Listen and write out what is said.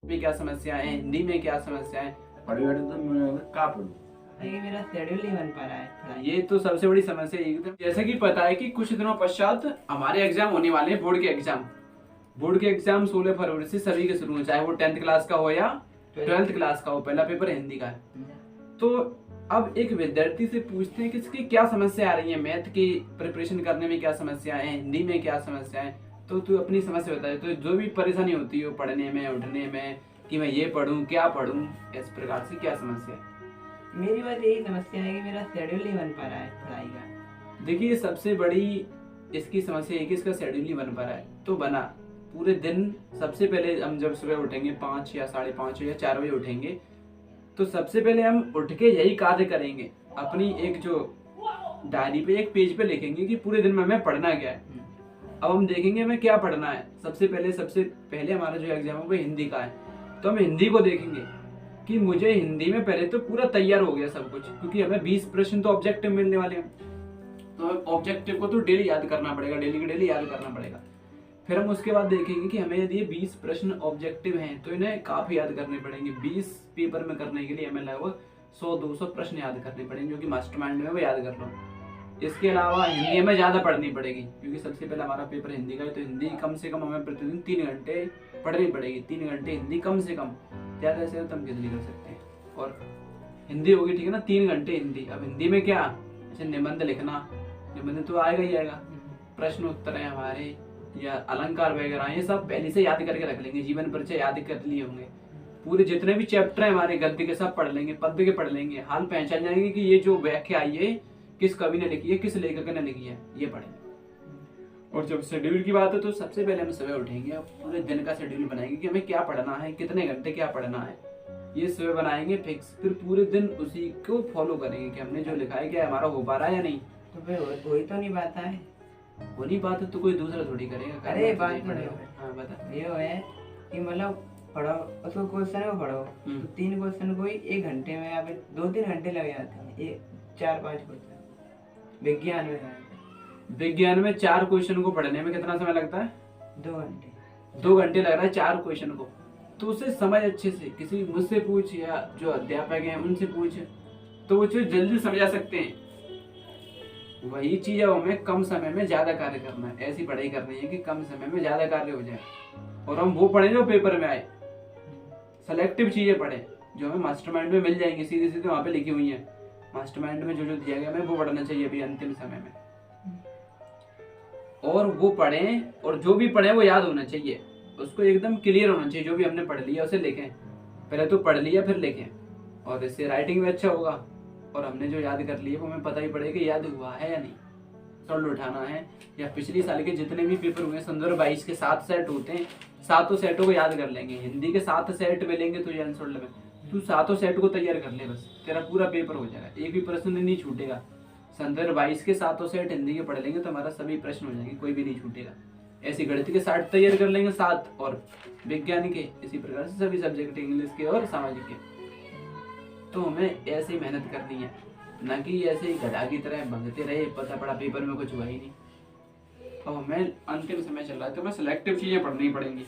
में क्या समस्या है, हिंदी में क्या समस्या है। पढ़ी बैठे तो मैं का पढ़ूं। ये मेरा शेड्यूल नहीं बन पा रहा है। ये तो सबसे बड़ी समस्या है एकदम। जैसे कि पता है कि कुछ दिनों पश्चात हमारे एग्जाम होने वाले हैं, बोर्ड के एग्जाम 16 फरवरी से सभी के शुरू हो, चाहे वो 10th क्लास का हो या 12th क्लास का हो। पहला पेपर हिंदी का है। तो अब एक विद्यार्थी से पूछते हैं कि इसकी क्या समस्या आ रही है, मैथ की प्रिपरेशन करने में क्या समस्या है, हिंदी में क्या समस्या है। तो तू अपनी समस्या बताए। तो जो भी परेशानी होती है पढ़ने में उठने में कि मैं ये पढ़ूं क्या पढ़ूं, इस प्रकार से क्या समस्या है। मेरी बात यही समस्या है कि मेरा शेड्यूल नहीं बन पा रहा है पढ़ाई का। देखिए सबसे बड़ी इसकी समस्या है कि इसका शेड्यूल नहीं बन पा रहा है। तो बना पूरे दिन, सबसे पहले हम जब सुबह उठेंगे 5 या 5:30 या 4 बजे उठेंगे, तो सबसे पहले हम उठ के यही कार्य करेंगे। अपनी एक जो डायरी पे एक पेज पे लिखेंगे कि पूरे दिन में हमें पढ़ना क्या है। अब हम देखेंगे हमें क्या पढ़ना है। सबसे पहले हमारा जो एग्जाम है वो हिंदी का है, तो हम हिंदी को देखेंगे कि मुझे हिंदी में पहले तो पूरा तैयार हो गया सब कुछ, क्योंकि हमें 20 प्रश्न तो ऑब्जेक्टिव मिलने वाले हैं। तो ऑब्जेक्टिव को तो डेली याद करना पड़ेगा, डेली याद करना पड़ेगा। फिर हम उसके बाद देखेंगे कि हमें यदि 20 प्रश्न ऑब्जेक्टिव हैं तो इन्हें काफी याद करने पड़ेंगे। 20 पेपर में करने के लिए हमें लगभग 100-200 प्रश्न याद करने पड़ेंगे, जो कि मास्टर माइंड में वो याद कर लो। इसके अलावा हिंदी हमें ज्यादा पढ़नी पड़ेगी, क्योंकि सबसे पहले हमारा पेपर हिंदी का है। तो हिंदी कम से कम हमें प्रतिदिन 3 घंटे पढ़नी पड़ेगी। 3 घंटे हिंदी कम से कम, ज्यादा से ज्यादा हम कितनी कर सकते हैं। और हिंदी होगी, ठीक है ना, 3 घंटे हिंदी। अब हिंदी में क्या, जैसे निबंध लिखना, निबंध तो आएगा ही आएगा, प्रश्न उत्तर है हमारे या अलंकार वगैरह, ये सब पहले से याद करके रख लेंगे। जीवन परिचय याद कर लिए होंगे। पूरे जितने भी चैप्टर है हमारे गद्य के सब पढ़ लेंगे, पद्य के पढ़ लेंगे। हाल पहचान जाएंगे कि ये जो व्याख्या आई है किस कवि ने लिखी है, किस लेखक ने लिखी है, ये पढ़ेंगे। और जब शेड्यूल की बात है तो सबसे पहले हम सुबह उठेंगे और पूरे दिन का शेड्यूल बनाएंगे कि हमें क्या पढ़ना है, कितने घंटे क्या पढ़ना है। ये सुबह बनाएंगे फिक्स, फिर पूरे दिन उसी को फॉलो करेंगे कि हमने जो लिखा है क्या हमारा हो पा रहा है या नहीं। तो फिर वही तो नहीं बात है। वो नहीं बात है तो कोई दूसरा थोड़ी करेगा। अरे बात नहीं, हाँ बता। ये है कि मतलब पढ़ो उसको, क्वेश्चन को पढ़ो तो 3 क्वेश्चन को ही 1 घंटे में, या फिर 2-3 घंटे लग जाते हैं। ये 4-5 क्वेश्चन विज्ञान में है। विज्ञान में 4 क्वेश्चन को पढ़ने में कितना समय लगता है? 2 घंटे। 2 घंटे लग रहा है 4 क्वेश्चन को। तो उसे समझ अच्छे से, किसी मुझसे पूछ या जो अध्यापक हैं उनसे पूछ, तो वो चीज जल्दी समझा सकते हैं। वही चीज है हमें कम समय में ज्यादा कार्य करना है। ऐसी पढ़ाई करनी है कि कम समय में ज्यादा कार्य हो जाए, और हम वो पढ़े जो पेपर में आए। सेलेक्टिव चीजें पढ़े जो हमें मास्टरमाइंड में मिल जाएंगी, सीधे सीधे वहां पे लिखी हुई है। मास्टरमाइंड में जो जो दिया गया हमें वो पढ़ना चाहिए अभी अंतिम समय में। और वो पढ़ें, और जो भी पढ़े वो याद होना चाहिए, उसको एकदम क्लियर होना चाहिए। जो भी हमने पढ़ लिया उसे लिखें, पहले तो पढ़ लिया फिर लिखें, और इससे राइटिंग भी अच्छा होगा। और हमने जो याद कर लिया वो हमें पता ही पड़ेगा कि याद हुआ है या नहीं। सॉल्व उठाना है, या पिछले साल के जितने भी पेपर हुए 2022 के 7 सेट होते हैं, 7 सेटों को याद कर लेंगे। हिंदी के 7 सेट मिलेंगे तो आंसर में तू 7 सेट को तैयार कर ले, बस तेरा पूरा पेपर हो जाएगा, एक भी प्रश्न नहीं छूटेगा। 2022 के 7 सेट हिंदी के पढ़ लेंगे तो हमारा सभी प्रश्न हो जाएंगे, कोई भी नहीं छूटेगा। ऐसे गणित के 60 तैयार कर लेंगे 7, और विज्ञान के इसी प्रकार से सभी सब्जेक्ट, इंग्लिश के और सामाजिक के। तो हमें ऐसे ही मेहनत करनी है, ना कि ऐसे ही गधा की तरह भगते रहे, पता पड़ा पेपर में कुछ हुआ ही नहीं। अब हमें अंतिम समय चल रहा है तो हमें सिलेक्टिव चीजें पढ़नी पड़ेंगी।